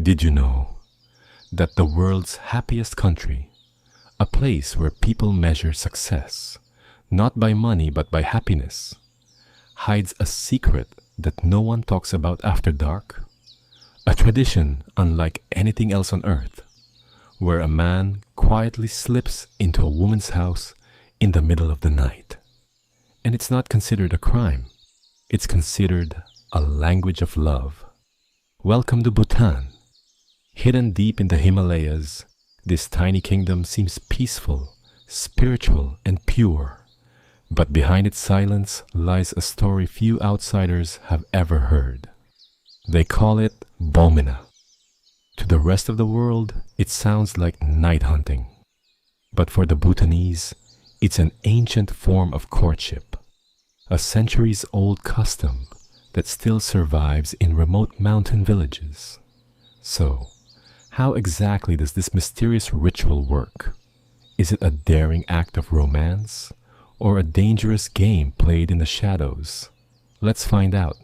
Did you know that the world's happiest country, a place where people measure success, not by money but by happiness, hides a secret that no one talks about after dark? A tradition unlike anything else on earth, where a man quietly slips into a woman's house in the middle of the night. And it's not considered a crime. It's considered a language of love. Welcome to Bhutan. Hidden deep in the Himalayas, this tiny kingdom seems peaceful, spiritual, and pure. But behind its silence lies a story few outsiders have ever heard. They call it Bomena. To the rest of the world, it sounds like night hunting. But for the Bhutanese, it's an ancient form of courtship, a centuries-old custom that still survives in remote mountain villages. So, how exactly does this mysterious ritual work? Is it a daring act of romance, or a dangerous game played in the shadows? Let's find out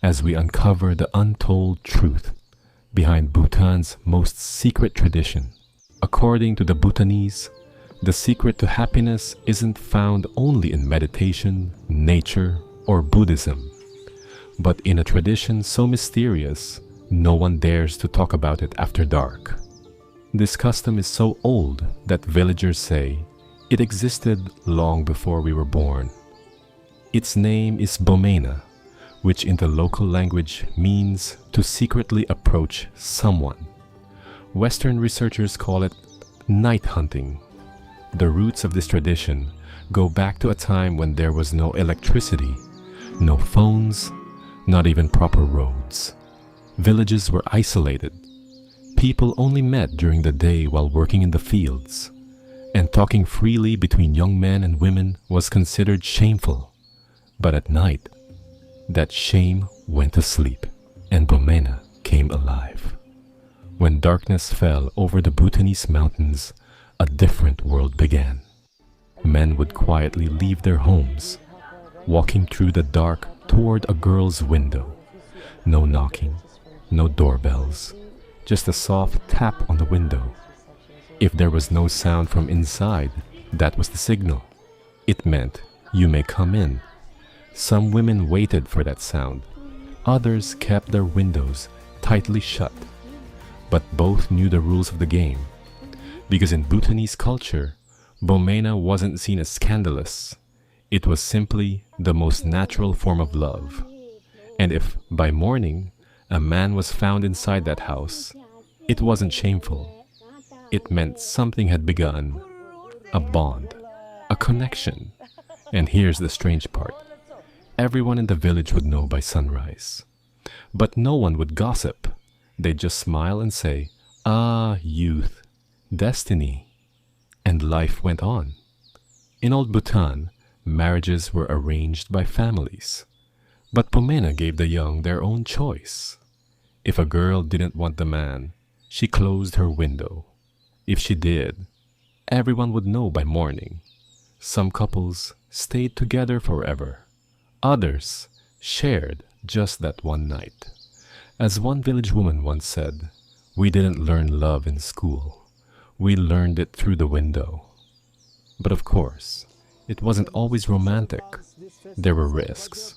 as we uncover the untold truth behind Bhutan's most secret tradition. According to the Bhutanese, the secret to happiness isn't found only in meditation, nature, or Buddhism, but in a tradition so mysterious, no one dares to talk about it after dark. This custom is so old that villagers say it existed long before we were born. Its name is Bomena, which in the local language means to secretly approach someone. Western researchers call it night hunting. The roots of this tradition go back to a time when there was no electricity, no phones, not even proper roads. Villages were isolated. People only met during the day while working in the fields, and talking freely between young men and women was considered shameful. But at night, that shame went to sleep, and Bomena came alive. When darkness fell over the Bhutanese mountains, a different world began. Men would quietly leave their homes, walking through the dark toward a girl's window. No knocking, no doorbells, just a soft tap on the window. If there was no sound from inside, that was the signal. It meant, "You may come in." Some women waited for that sound. Others kept their windows tightly shut. But both knew the rules of the game. Because in Bhutanese culture, Bomena wasn't seen as scandalous. It was simply the most natural form of love. And if, by morning, a man was found inside that house, it wasn't shameful. It meant something had begun, a bond, a connection. And here's the strange part. Everyone in the village would know by sunrise. But no one would gossip. They'd just smile and say, "Ah, youth, destiny." And life went on. In old Bhutan, marriages were arranged by families. But Bomena gave the young their own choice. If a girl didn't want the man, she closed her window. If she did, everyone would know by morning. Some couples stayed together forever. Others shared just that one night. As one village woman once said, "We didn't learn love in school. We learned it through the window." But of course, it wasn't always romantic. There were risks.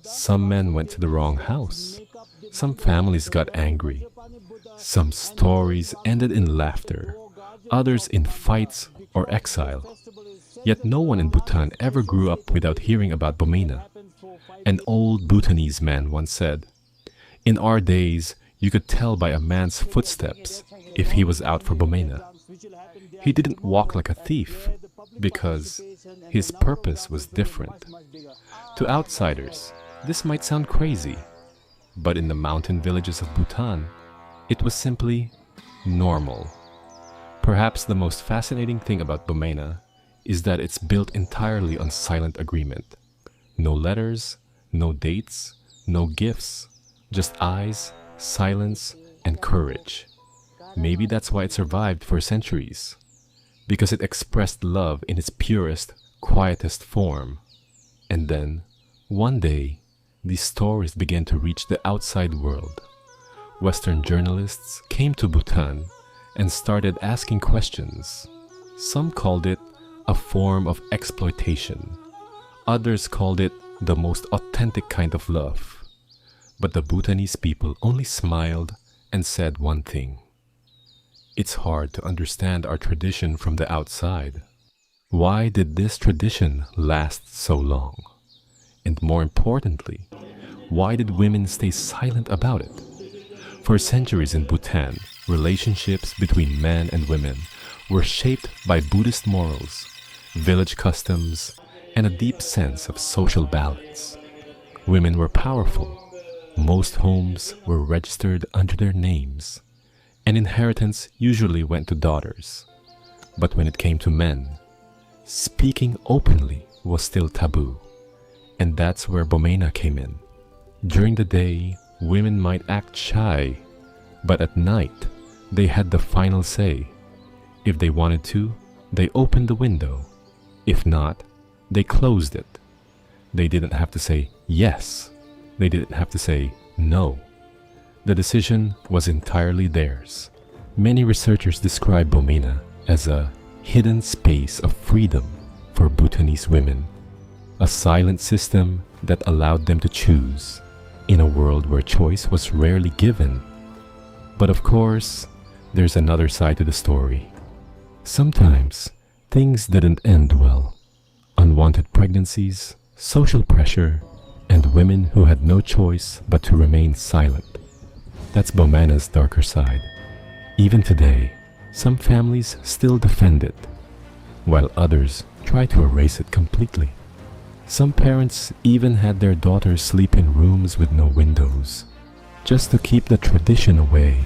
Some men went to the wrong house. Some families got angry. Some stories ended in laughter. Others in fights or exile. Yet no one in Bhutan ever grew up without hearing about Bomena. An old Bhutanese man once said, "In our days, you could tell by a man's footsteps if he was out for Bomena. He didn't walk like a thief, because his purpose was different." To outsiders, this might sound crazy, but in the mountain villages of Bhutan, it was simply normal. Perhaps the most fascinating thing about Bomena is that it's built entirely on silent agreement. No letters, no dates, no gifts, just eyes, silence, and courage. Maybe that's why it survived for centuries, because it expressed love in its purest, quietest form. And then, one day, these stories began to reach the outside world. Western journalists came to Bhutan and started asking questions. Some called it a form of exploitation. Others called it the most authentic kind of love. But the Bhutanese people only smiled and said one thing. It's hard to understand our tradition from the outside. Why did this tradition last so long? And more importantly, why did women stay silent about it? For centuries in Bhutan, relationships between men and women were shaped by Buddhist morals, village customs, and a deep sense of social balance. Women were powerful. Most homes were registered under their names, and inheritance usually went to daughters. But when it came to men, speaking openly was still taboo. And that's where Bomena came in. During the day, women might act shy, but at night, they had the final say. If they wanted to, they opened the window. If not, they closed it. They didn't have to say yes. They didn't have to say no. The decision was entirely theirs. Many researchers describe Bomena as a hidden space of freedom for Bhutanese women, a silent system that allowed them to choose in a world where choice was rarely given. But of course, there's another side to the story. Sometimes things didn't end well. Unwanted pregnancies, social pressure, and women who had no choice but to remain silent. That's Bomena's darker side. Even today, some families still defend it, while others try to erase it completely. Some parents even had their daughters sleep in rooms with no windows, just to keep the tradition away.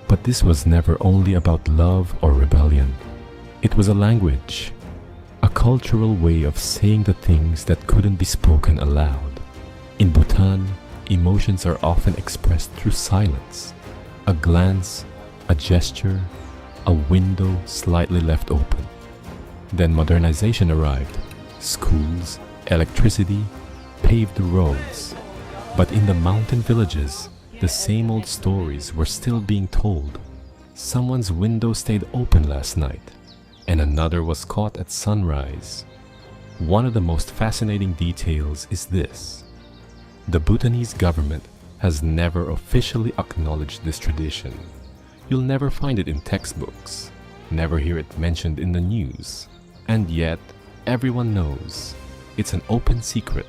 But this was never only about love or rebellion. It was a language, a cultural way of saying the things that couldn't be spoken aloud. In Bhutan, emotions are often expressed through silence, a glance, a gesture, a window slightly left open. Then modernization arrived. Schools, electricity, paved roads. But in the mountain villages, the same old stories were still being told. Someone's window stayed open last night, and another was caught at sunrise. One of the most fascinating details is this. The Bhutanese government has never officially acknowledged this tradition. You'll never find it in textbooks, never hear it mentioned in the news. And yet, everyone knows. It's an open secret,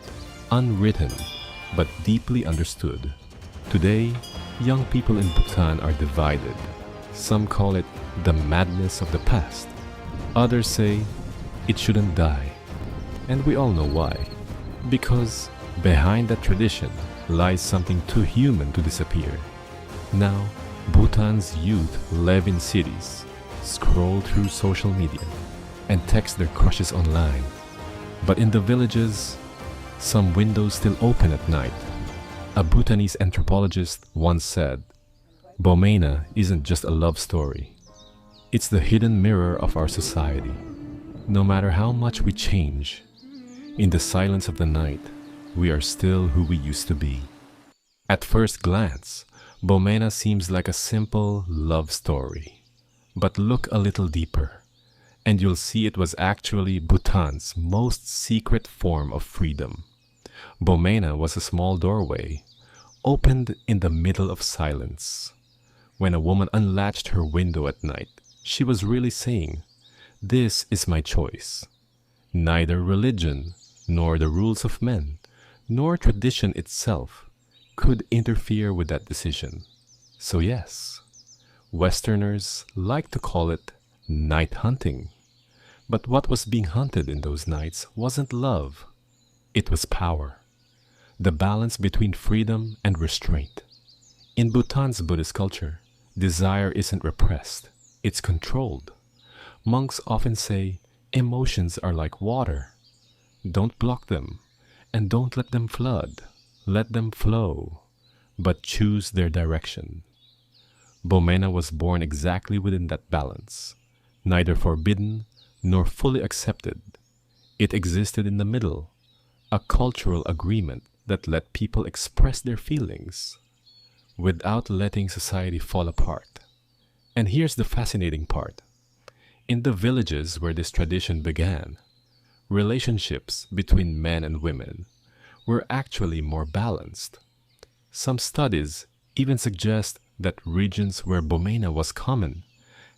unwritten, but deeply understood. Today, young people in Bhutan are divided. Some call it the madness of the past. Others say it shouldn't die. And we all know why. Because behind that tradition lies something too human to disappear. Now, Bhutan's youth live in cities, scroll through social media, and text their crushes online. But in the villages, some windows still open at night. A Bhutanese anthropologist once said, Bomena isn't just a love story. It's the hidden mirror of our society. No matter how much we change, in the silence of the night, we are still who we used to be. At first glance, Bomena seems like a simple love story. But look a little deeper, and you'll see it was actually Bhutan's most secret form of freedom. Bomena was a small doorway, opened in the middle of silence. When a woman unlatched her window at night, she was really saying, "This is my choice." Neither religion, nor the rules of men, nor tradition itself could interfere with that decision. So yes, Westerners like to call it night hunting. But what was being hunted in those nights wasn't love. It was power. The balance between freedom and restraint. In Bhutan's Buddhist culture, desire isn't repressed, it's controlled. Monks often say, emotions are like water. Don't block them, and don't let them flood. Let them flow, but choose their direction. Bomena was born exactly within that balance, neither forbidden nor fully accepted. It existed in the middle, a cultural agreement that let people express their feelings. without letting society fall apart. And here's the fascinating part. In the villages where this tradition began, relationships between men and women were actually more balanced. Some studies even suggest that regions where Bomena was common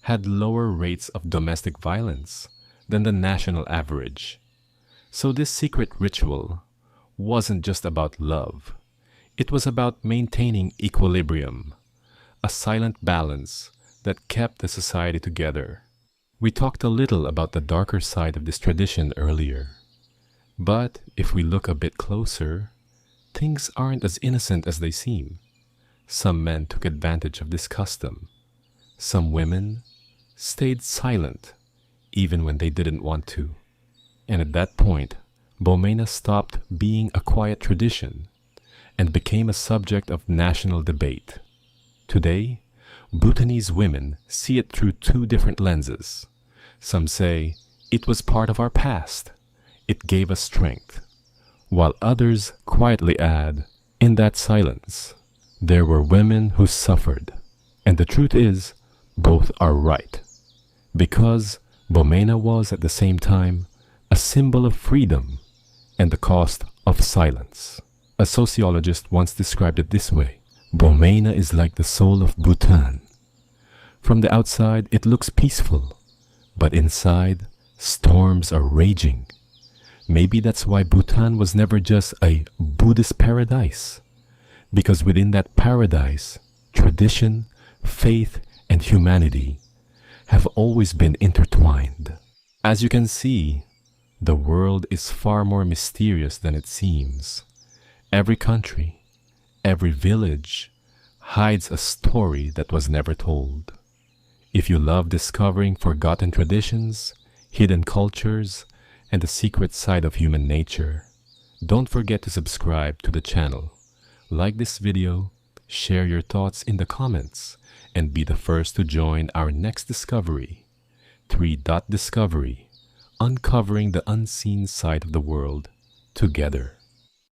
had lower rates of domestic violence than the national average. So this secret ritual wasn't just about love. It was about maintaining equilibrium, a silent balance that kept the society together. We talked a little about the darker side of this tradition earlier. But if we look a bit closer, things aren't as innocent as they seem. Some men took advantage of this custom. Some women stayed silent even when they didn't want to. And at that point, Bomena stopped being a quiet tradition and became a subject of national debate. Today, Bhutanese women see it through two different lenses. Some say it was part of our past, it gave us strength, while others quietly add, in that silence, there were women who suffered. And the truth is, both are right. Because Bomena was at the same time a symbol of freedom and the cost of silence. A sociologist once described it this way: Bomena is like the soul of Bhutan. From the outside, it looks peaceful, but inside, storms are raging. Maybe that's why Bhutan was never just a Buddhist paradise, because within that paradise, tradition, faith, and humanity have always been intertwined. As you can see, the world is far more mysterious than it seems. Every country, every village hides a story that was never told. If you love discovering forgotten traditions, hidden cultures, and the secret side of human nature, don't forget to subscribe to the channel, like this video, share your thoughts in the comments, and be the first to join our next discovery, 3-Dot Discovery, uncovering the unseen side of the world together.